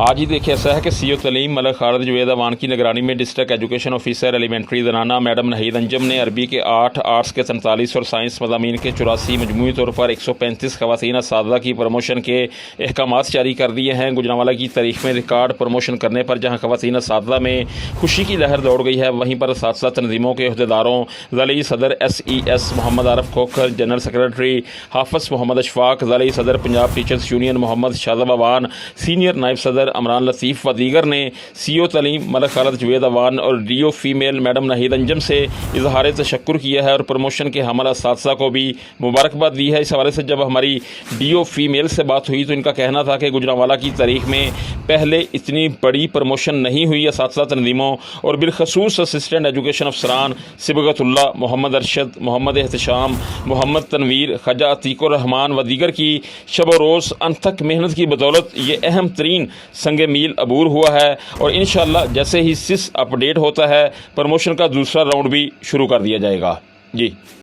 आज ही देखिए ऐसा है कि सीओ तलीम मलिक खालिद जुवैद अवान की निगरानी में डिस्ट्रिक्ट एजुकेशन ऑफिसर एलिमेंट्री दनाना मैडम नहीद अंजम ने अरबी के 8, आर्ट्स के 47 और साइंस मज़ामीन के 84 मजमूई तौर पर 135 ख़वातीन असातिज़ा की प्रमोशन के अहकामात जारी कर दिए हैं। गुजरांवाला की तारीख में रिकॉर्ड प्रमोशन करने पर जहाँ ख़वातीन असातिज़ा में खुशी की लहर दौड़ गई है, वहीं पर असातिज़ा तंजीमों के अहदेदारों ज़ली सदर SES Mohammad Arif Khokhar, general secretary Hafiz Mohammad Ashfaq, ज़ली सदर Punjab teachers union Mohammad Shahzeb Awan, senior नायब सदर अमरान लतीफ़ व दीगर ने सीओ तलीम मलिक खालिद जुवैद अवान और DO female madam Naheed Anjum से इजहार तशक्कुर किया है और प्रमोशन के हमल असातिज़ा को भी मुबारकबाद दी है। इस हवाले से जब हमारी डीओ फीमेल से बात हुई तो इनका कहना था कि गुजरांवाला की तारीख में पहले इतनी बड़ी प्रमोशन नहीं हुई असातिज़ा तंजीमों और बिलखसूस असिस्टेंट एजुकेशन अफसरान सिबगतुल्लाह, मोहम्मद अरशद, मोहम्मद एहतशाम, मोहम्मद तनवीर, ख्वाजा अतीकुर रहमान व दीगर की शब रोज़ अनथक मेहनत की बदौलत ये अहम तरीन संगे मील अबूर हुआ है और इंशाअल्लाह जैसे ही सिस अपडेट होता है प्रमोशन का दूसरा राउंड भी शुरू कर दिया जाएगा। जी।